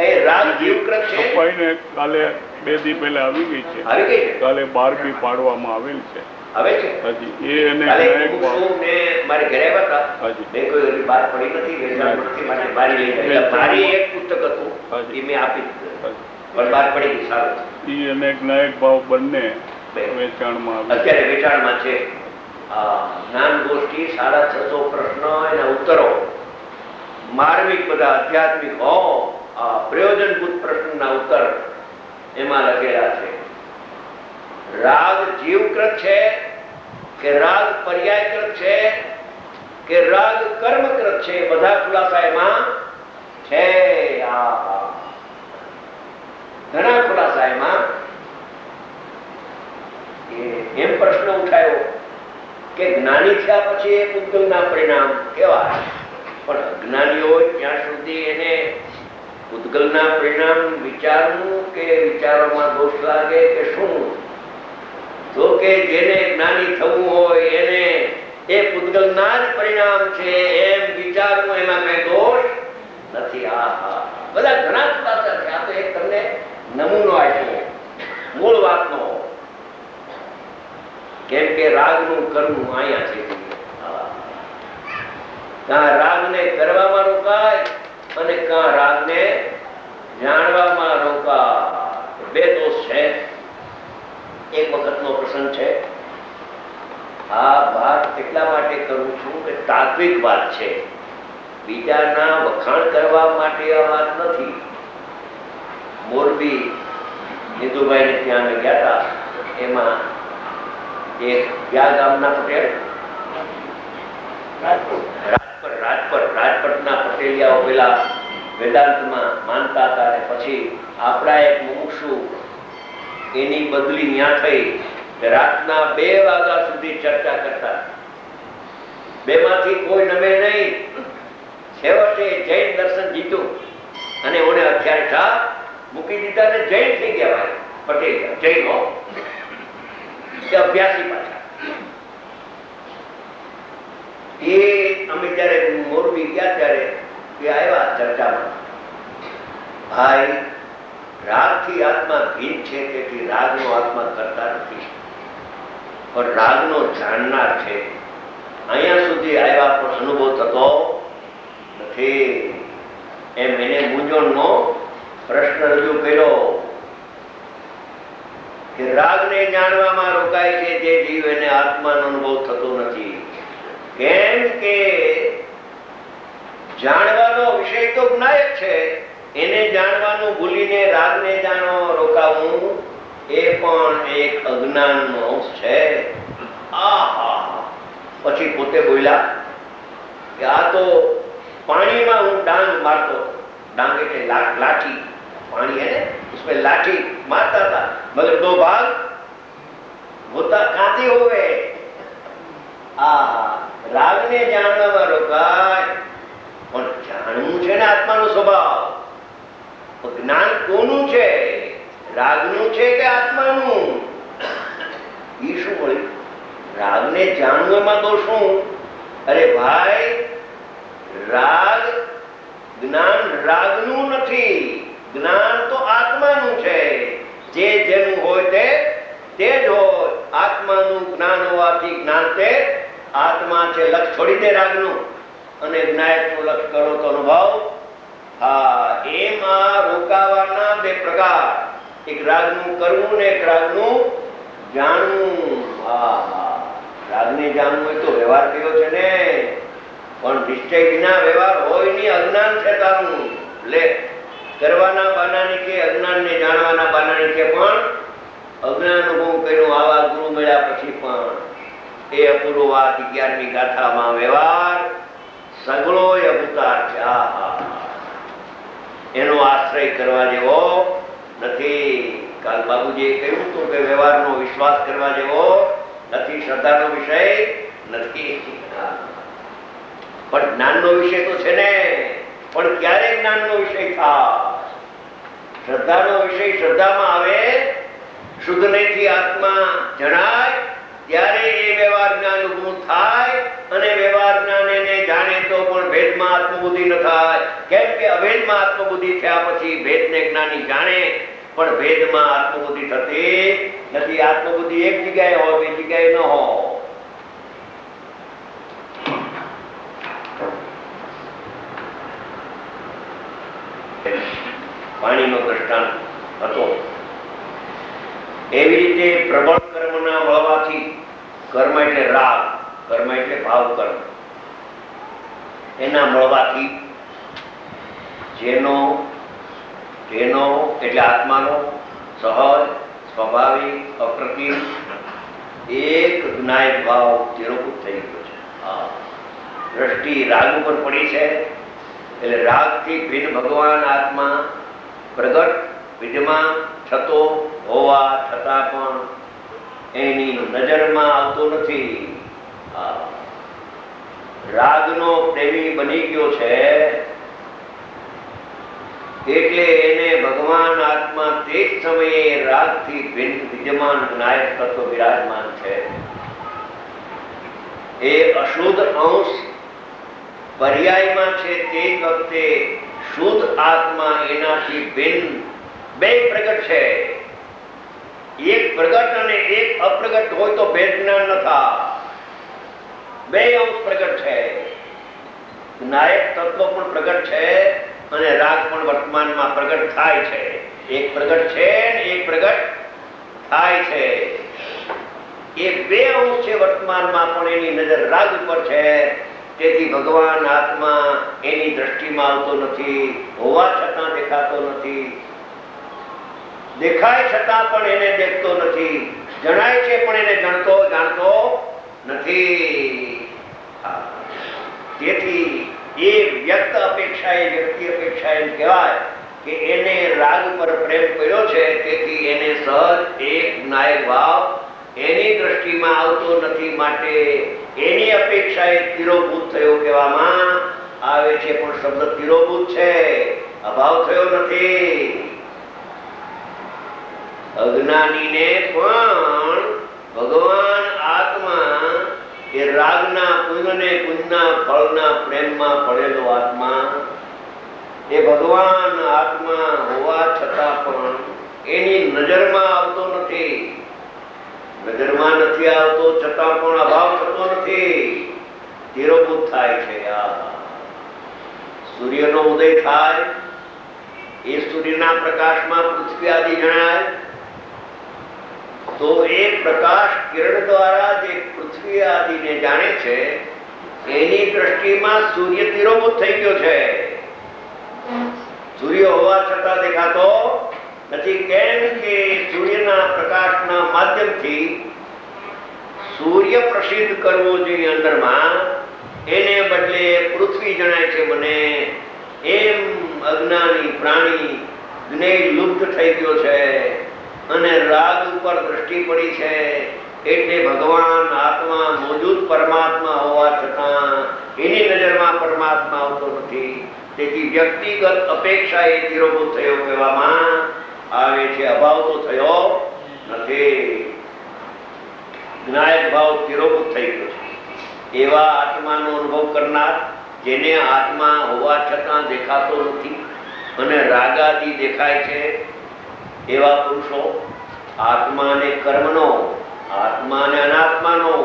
એ રાગ જીવકૃત છે, છપાઈને કાલે 2 દી પહેલા આવી ગઈ છે. આવી ગઈ છે. કાલે 12 પાડવામાં આવેલ છે. આવે છે હજી એ એને કાલે ને મારે ઘરે આવ્યા હતા. મેં કોઈ હજી બહાર પડી નથી, વેચાણ નથી, માટે બારી લઈ ગયા. બારી એક પુસ્તક હતું એ મેં આપી દીધું, પણ બહાર પડી ગઈ. સારું. ઈ અને જ્ઞાયક ભાવ બંને વેચાણમાં અત્યારે વેચાણમાં છે. જ્ઞાન ગોષ્ઠી 650 પ્રશ્નો એના ઉત્તરો, માર્મિક બધા આધ્યાત્મિક પ્રયોજનભૂત પ્રશ્નના ઉત્તર એમાં લખેલા છે. રાગ જીવકૃત છે કે રાગ પર્યાયકૃત છે કે રાગ કર્મકૃત છે, બધા ખુલાસા એમાં છે. ઘણા ખુલાસા એમાં. એમ પ્રશ્ન ઉઠાયો કે જ્ઞાની થયા પછી એ પૂતગલના પરિણામ કેવા? પણ અજ્ઞાની હોય ત્યાં સુધી એને પૂતગલના પરિણામ વિચારવું કે વિચારોમાં દોષ લાગે કે શું? તો કે જેને જ્ઞાની થવું હોય એને એ પૂતગલના જ પરિણામ છે એમ વિચારવું, એમાં કઈ દોષ નથી. બધા ઘણા ખુલાસા છે. આ તો એક તમને નમૂનો આપ્યો મૂળ વાતનો, કેમ કે રાગનું કરવું અહીંયા છે. કાં રાગને કરવામાં રોકાય અને કાં રાગને જાણવામાં રોકાય. બે દોષ છે. એક વખતનો પ્રસંગ છે. આ વાત એટલા માટે કરું છું કે તાત્વિક વાત છે, બીજાના વખાણ કરવા માટે આ વાત નથી. મોરબી નિધુભાઈને ત્યાં અમે ગયા હતા. એમાં એક કયા ગામના પટેલ, રાજપટના પટેલિયાઓ પેલા વેદાંતમાં માનતા હતા, અને પછી આપણા એક મુમુક્ષુ એની બદલી ત્યાં થઈ. રાતના 2 વાગ્યા સુધી ચર્ચા કરતા. 2 માંથી એમાંથી કોઈ નમે નહીં. છેવટે જૈન દર્શન જીતું અને ઓને અત્યારે શાહ મૂકી દીધા ને જૈન થઈ ગયા. ભાઈ પટેલ જૈન હો કે અભ્યાસી પાછા. એ અમે જયારે મોરબી ગયા ત્યારે એ આવ્યા ચર્ચામાં, ભાઈ રાગથી આત્મા ભીન છે, તેથી રાગનો આત્મા કરતા નથી, પણ રાગનો જાણનાર છે. અહીંયા સુધી આવ્યા પણ અનુભવ થતો નથી. એમ એને મૂંઝવણનો પ્રશ્ન રજૂ કર્યો કે રાગને જાણવામાં રોકાય છે જે જીવ, એને આત્માનો અનુભવ થતો નથી. કેમ કે જાણવાનો વિષય તો જ્ઞાયક છે, એને જાણવાનું ભૂલીને રાગને જાણો રોકાવું એ પણ એક અજ્ઞાનનો અંશ છે. પછી પોતે બોલ્યા કે આ તો પાણીમાં હું ડાંગ મારતો. ડાંગ એટલે લાઠી, पानी है उसमें लाठी मारता था, मगर दो भाग होता कांति हो गए. राग ने जानवा रोकाय, પણ જાણવું છે ને આત્માનો સ્વભાવ. જ્ઞાન કોનું છે? રાગનું છે કે આત્માનું? ઈ શું મળ્યું? રાગને જાણવામાં તો શું? અરે ભાઈ, રાગ જ્ઞાન રાગનું નથી, જ્ઞાન તો આત્માનું છે. જે જેનું હોય તે જ હોય. આત્માનું જ્ઞાન હોવાથી જ્ઞાન તે આત્મા છે. લક્ષ છોડી દે રાગનું અને જ્ઞાયકનું લક્ષ કરો તો અનુભવ. એમાં રોકાવાના બે પ્રકાર, એક રાગનું કરવું ને એક રાગનું જાણવું. રાગને જાણવું હોય તો વ્યવહાર કયો છે ને, પણ નિશ્ચય વિના વ્યવહાર હોય નહીં. અજ્ઞાન છે તારું. લે કરવાના બાનાની કે અજ્ઞાનને જાણવાના બાનાની કે પણ અજ્ઞાન હું કર્યું. આવા ગુરુ મળ્યા પછી પણ એ અપૂર્વ વાત 11મી ગાથામાં વ્યવહાર સગળો અવતાર છે. એનો આશ્રય કરવા જેવો નથી. કાલ બાબુજીએ કહ્યું હતું કે વ્યવહારનો વિશ્વાસ કરવા જેવો નથી, શ્રદ્ધાનો વિષય નથી. પણ જ્ઞાનનો વિષય તો છે ને. પણ ક્યારે જ્ઞાનનો વિષય થાય? શ્રદ્ધાનો વિષય શ્રદ્ધામાં આવે, શુદ્ધ નહીંથી આત્મા જણાય ત્યારે એ વ્યવહાર જ્ઞાન ઊભું થાય. અને વ્યવહાર જ્ઞાન એને જાણે તો પણ ભેદમાં આત્મબુદ્ધિ ન થાય. કેમ કે અભેદમાં આત્મબુદ્ધિ થયા પછી ભેદને જ્ઞાની જાણે, પણ ભેદમાં આત્મબુદ્ધિ થતી નથી. આત્મબુદ્ધિ એક જગ્યાએ હોય, બીજી જગ્યાએ ન હોય. પાણીનો દ્રષ્ટાંત હતો. એવી રીતે પ્રબળ કર્મના મળવાથી, કર્મ એટલે રાગ, કર્મ એટલે ભાવ કર્મ, એના મળવાથી જેનો એટલે આત્માનો સહજ સ્વાભાવિક અપ્રતિમ એક જ્ઞાયક ભાવ ચિરોભૂત થઈ ગયો છે. દ્રષ્ટિ રાગ ઉપર પડી છે એટલે રાગથી ભિન્ન ભગવાન આત્મા પ્રગટ વિદ્યમાન થતો હોવા છતાં પણ એની નજરમાં આવતો નથી. રાગનો પ્રેમી બની ગયો છે એટલે એને ભગવાન આત્મા તે જ સમયે રાગથી ભિન્ન વિદ્યમાન જ્ઞાયક તત્વ વિરાજમાન છે. એ અશુદ્ધ અંશ પર્યાયમાં છે તે વખતે શુદ્ધ આત્મા એનાથી ભિન્ન બે પ્રગટ છે. એક પ્રગટ અને એક અપ્રગટ હોય તો ભેદ જ્ઞાન ન થાય. બે અંશ પ્રગટ છે. જ્ઞાયક તત્વ પણ પ્રગટ છે અને રાગ પણ વર્તમાનમાં પ્રગટ થાય છે. એક પ્રગટ છે ને એક પ્રગટ થાય છે. એ બે અંશ છે વર્તમાનમાં, પણ એની નજર રાગ ઉપર છે. તેથી ભગવાન આત્મા એની દ્રષ્ટિમાં આવતો નથી, હોવા છતાં દેખાતો નથી. દેખાય છતાં પણ એને દેખતો નથી. જણાય છે પણ એને જાણતો નથી. તેથી એ વ્યક્ત અપેક્ષા, એ વ્યક્તિ અપેક્ષા એમ કહેવાય કે એને રાગ પર પ્રેમ કર્યો છે. તેથી એને સહજ એક જ્ઞાયક ભાવ એની દ્રષ્ટિમાં આવતો નથી. માટે એની અપેક્ષાએ તિરોભૂત થયો કહેવામાં આવે છે, પણ શબ્દ તિરોભૂત છે, અભાવ થયો નથી. અજ્ઞાનીને પણ ભગવાન આત્મા એ રાગના પુંજને પુંજના ફળના પ્રેમમાં પડેલો આત્મા, એ ભગવાન આત્મા હોવા છતાં પણ એની નજરમાં આવતો નથી. નજરમાં નથી આવતો છતાં પણ અભાવ થતો નથી, તિરોભૂત થાય છે. સૂર્યનો ઉદય થાય એ સૂર્યના પ્રકાશમાં પૃથ્વી આદિ જણાય, તો એ પ્રકાશ કિરણ દ્વારા જે પૃથ્વી આદિને જાણે છે એની દ્રષ્ટિમાં સૂર્ય તિરોભૂત થઈ ગયો છે. સૂર્ય હોવા છતાં દેખાતો નથી. કેમ કે સૂર્યના પ્રકાશના માધ્યમથી સૂર્ય પ્રસિદ્ધ કરવો જોઈએ અંદરમાં, એને બદલે પૃથ્વી જણાય છે મને. એમ અજ્ઞાની પ્રાણી જ્ઞેય લુપ્ત થઈ ગયો છે અને રાગ ઉપર દ્રષ્ટિ પડી છે, એટલે ભગવાન આત્મા મોજૂદ પરમાત્મા હોવા છતાં એની નજરમાં પરમાત્મા આવતો નથી. તેથી વ્યક્તિગત અપેક્ષા એ તિરોભૂત થયો કહેવામાં આવે છે, અભાવ તો થયો નથી. જ્ઞાયક ભાવ તિરોભૂત થઈ ગયો છે. એવા આત્માનો અનુભવ કરનાર, જેને આત્મા હોવા છતાં દેખાતો નથી અને રાગાદી દેખાય છે, એવા પુરુષો આત્માને કર્મનો, આત્માને અનાત્માનો,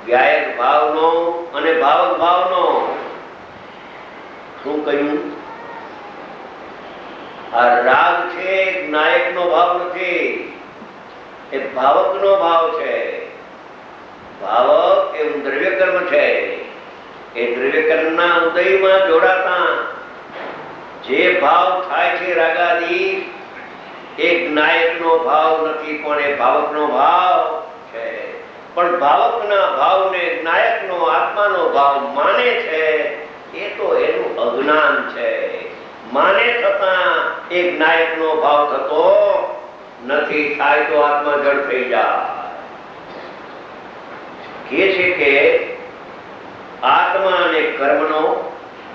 વ્યાયક ભાવનો અને ભાવક ભાવનો, શું કહ્યું? આ રાગ છે નાયકનો ભાવ નથી, એ ભાવકનો ભાવ છે. ભાવક એ દ્રવ્ય કર્મ છે. એ દ્રવ્ય કર્મના ઉદયમાં જોડાતા જે ભાવ થાય છે રાગાદી, એ નાયકનો ભાવ નથી, પણ એ ભાવકનો ભાવ છે. પણ ભાવકના ભાવને નાયકનો આત્માનો ભાવ માને છે, એ તો એનું અજ્ઞાન છે. માને છતાં એક નાયકનો ભાવ થતો નથી. થાય તો આત્મા જડ થઈ જાય. કે છે કે આત્મા અને કર્મનો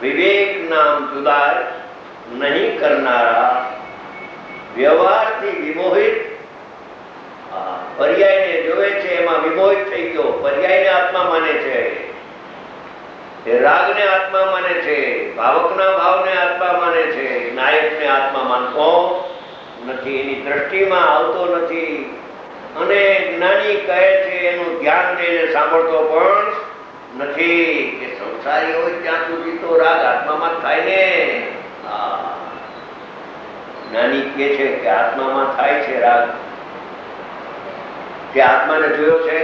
વિવેક નામ જુદા નહીં કરનારા, વ્યવહારથી વિમોહિત, પર્યાયને જોવે છે એમાં વિમોહિત થઈ ગયો, પર્યાયને આત્મા માને છે, એ રાગને આત્મા માને છે, ભાવકના ભાવને આત્મા માને છે, નાયકને આત્મા માનતો નથી, એની દ્રષ્ટિમાં આવતો નથી. અને જ્ઞાની કહે છે એનું ધ્યાન દઈને સાંભળતો પણ નથી કે સંસારી હોય ત્યાં સુધી તો રાગ આત્મામાં થાય ને. જ્ઞાની કહે છે કે આત્મામાં થાય છે રાગ. તે આત્માને જોયો છે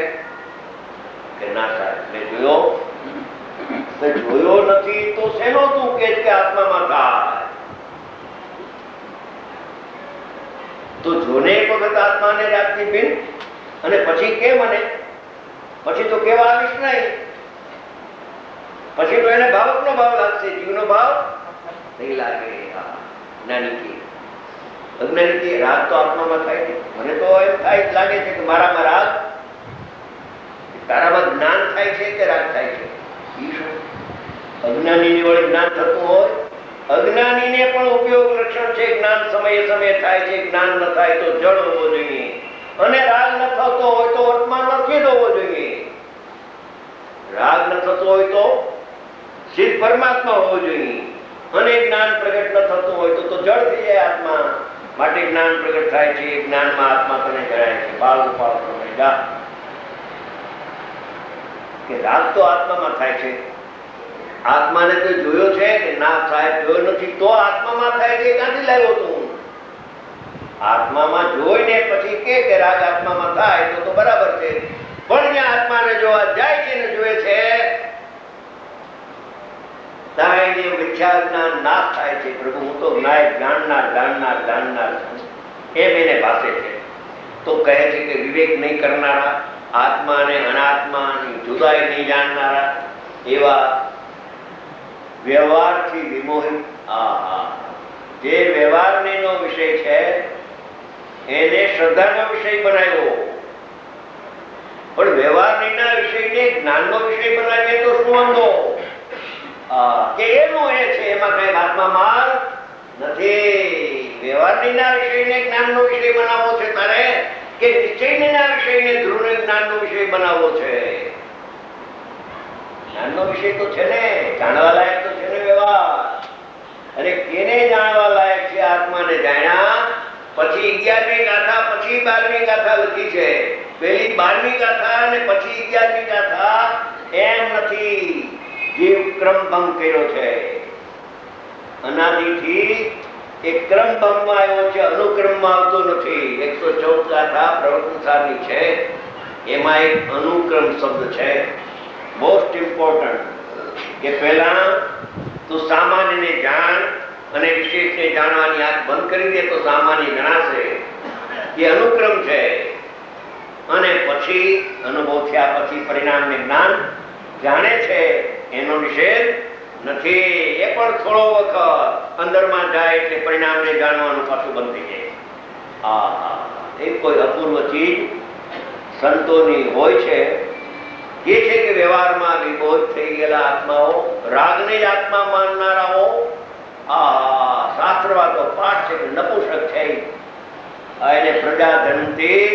કે ના થાય? મેં જોયો નથી તો શેનો તું કે આત્મામાં થાય? તો જોને એક વખત આત્માને રાગથી ભીન અને પછી કે મને, પછી તો કેવા આવીશ નહીં, પછી તો એને ભાવકનો ભાવ લાગશે, જીવનો ભાવ નહીં લાગે. અજ્ઞાની રાગ તો આત્મામાં થાય છે. મને તો એમ થાય લાગે છે કે મારામાં રાગ, તારામાં જ્ઞાન થાય છે કે રાગ થાય છે? અજ્ઞાની વડે જ્ઞાન થતું હોય, અજ્ઞાનીને પણ ઉપયોગ લક્ષણ છે. જ્ઞાન સમયે સમયે થાય છે, જ્ઞાન ન થાય તો જળ હોવો જોઈએ, અને રાગ ન થતો હોય તો વર્તમાન નથી હોવો જોઈએ. રાગ ન થતો હોય તો સિદ્ધ પરમાત્મા હોવો જોઈએ, અને જ્ઞાન પ્રગટ ન થતું હોય તો જળ થઈ જાય આત્મા. માટે જ્ઞાન પ્રગટ થાય છે, જ્ઞાનમાં આત્મા તને જણાય છે. બાળ ઉપાડ કે રાગ તો આત્મામાં થાય છે. આત્માને તો જોયો છે કે ના સાહેબ જોયો નથી, તો આત્મામાં થાય છે. ક્યાંથી લાવ્યો તું? આત્મામાં જોઈને પછી કે રાગ આત્મામાં થાય તો બરાબર છે. પણ જ્યાં આત્માને જોવા જાય છે ને જોવે છે, ત્યાં એને મિથ્યા જ્ઞાન નાશ થાય છે. પ્રભુ હું તો નાયક જાણનાર એમ એને ભાષે છે. તો કહે છે કે વિવેક નહીં કરનારા, આત્મા અને અનાત્માની જુદાઈ નહીં જાણનારા, એવા વ્યવહારથી વિમોહિત, જે વ્યવહારનો વિષય છે એને શ્રદ્ધાનો વિષય બનાવ્યો. પણ વ્યવહારના વિષયને જ્ઞાનનો વિષય બનાવીએ તો શું વાંધો? કે એનો એ છે, એમાં કઈ વાતમાં માલ નથી. વ્યવહારના વિષયને જ્ઞાનનો વિષય બનાવવો છે તારે, કે નિશ્ચયના વિષયને ધ્રુવ જ્ઞાનનો વિષય બનાવવો છે? જ્ઞાનનો વિષય તો છે ને, જાણવા લાયક તો છે ને વ્યવહાર. અને કેને જાણવા લાયક છે? આત્માને જાણ્યા પછી 11મી ગાથા, પછી 12મી ગાથા લખી છે. પેલી 12મી ગાથા અને પછી 11મી ગાથા એમ નથી. જીવ ક્રમ ભંગ કર્યો છે. અનાદિથી એ ક્રમ ભંગમાં આવ્યો છે, અનુક્રમમાં આવતો નથી. 114 ગાથા પ્રવચનસારની છે, એમાં એક અનુક્રમ શબ્દ છે, મોસ્ટ ઇમ્પોર્ટન્ટ. કે પહેલા તું સામાન્યને જાણ અને વિશેષને જાણવાની આંખ બંધ કરી દે તો સામાન્ય ગણાશે. એ અનુક્રમ છે. અને પછી અનુભવ થયા પછી પરિણામને જ્ઞાન જાણે છે, એનો નિષેધ નથી. એ પણ થોડો વખત અંદરમાં જાય એટલે પરિણામને જાણવાનું પાછું બંધ થઈ જાય. એ કોઈ અપૂર્વ ચીજ સંતોની હોય છે. એ છે કે વ્યવહારમાં વિબોધ થઈ ગયેલા આત્માઓ, રાગને જ આત્મા માનનારાઓ, શાસ્ત્રવાદો પાઠ છે કે નપુંસક છે, એને પ્રજા જન્મથી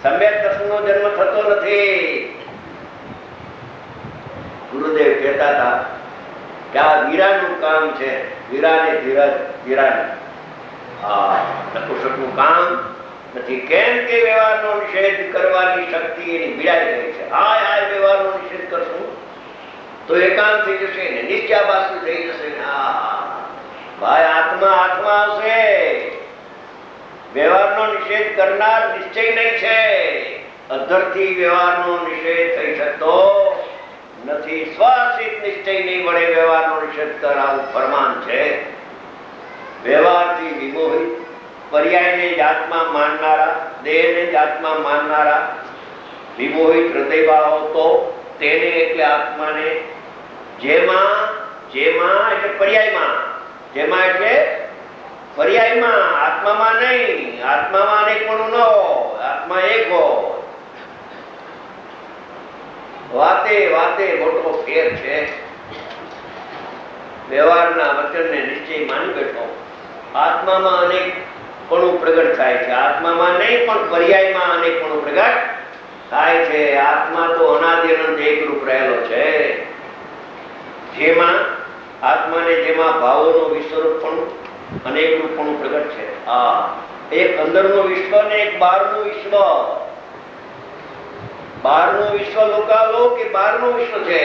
સમ્યક દર્શનનો જન્મ થતો નથી. ગુરુદેવ કહેતા હતા કે આ વીરાનું કામ છે, વીરાને ધીરજ, વીરાને નપુંસકનું કામ નથી. કેમ કે વ્યવહારનો નિષેધ કરવાની શક્તિ એની બિડાઈ ગઈ છે. હાય વ્યવહારનો નિષેધ કરશું તો એકાંત થઈ જશે ને, નિશ્ચયાભાસ થઈ જશે ને. ભાઈ આત્મા આત્મા આવશે. વ્યવહારનો નિષેધ કરનાર નિશ્ચય નહીં છે. અધરથી વ્યવહારનો નિષેધ થઈ શકતો નથી. સ્વાસિત નિશ્ચય નહીં વડે વ્યવહારનો નિષેધ કરાવું ફરમાન છે. વ્યવહારથી વિમોહિત, પર્યાયને જ આત્મા માનનારા, દેહને જ આત્મા માનનારા, વિમોહિત હૃદયભાવ તો તેને એટલે આત્માને જેમાં એટલે પર્યાયમાં, જેમાં એટલે પર્યાયમાં, આત્મામાં નહીં. આત્મામાં અનેકપણું ન હોય, આત્મા એક હોય. વાતે વાતે મોટો ફેર છે. વ્યવહારના વચનને નિશ્ચય માની બેઠો, આત્મામાં અનેકપણું પ્રગટ થાય છે. આત્મામાં નહીં પણ પર્યાયમાં અનેકપણું પ્રગટ થાય છે. આત્મા તો અનાદિ અનંત એકરૂપ રહેલો છે. જેમાં આત્માને જેમાં ભાવોનો વિશ્વરૂપપણું અનેકરૂપપણું પ્રગટ છે. એક અંદરનું વિશ્વ ને એક બહારનું વિશ્વ. બહારનું વિશ્વ લોકાલો કે બહારનું વિશ્વ છે.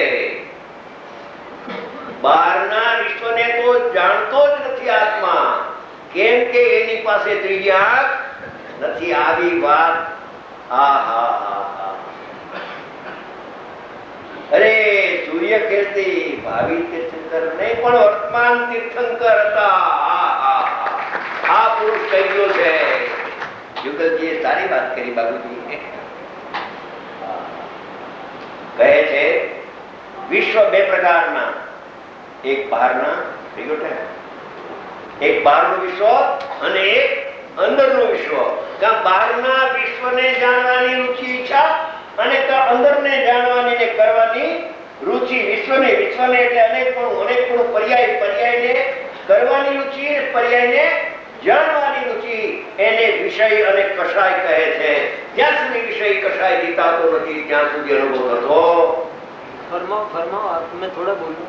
બહારના વિશ્વને તો જાણતો જ નથી આત્મા. કેમ કે એની પાસે ત્રીજી આંખ નથી. આવી વાત અરે સૂર્ય કીર્તિ ભાવિ તીર્થંકર નહીં પણ વર્તમાન તીર્થંકર હતા. આ પુરુષ કહી ગયો છે. યુગલજીએ સારી વાત કરી બાબુજી. કહે છે વિશ્વ બે પ્રકારના, એક બહારના, એક બહારનું વિશ્વ અને એક અંદરનું વિશ્વ. બહારના વિશ્વને જાણવાની રુચિ ઈચ્છા અને અંદરને જાણવાની ને કરવાની રુચિ. વિશ્વને એટલે અનેકપણું, પર્યાયને કરવાની રુચિ, પર્યાયને જાણવાની રુચિ, એને વિષય અને કષાય કહે છે. જ્યાં સુધી વિષય કષાય જીતાતો નથી ત્યાં સુધી અનુભવ થતો. ફરમાઓ, તમે થોડા બોલો.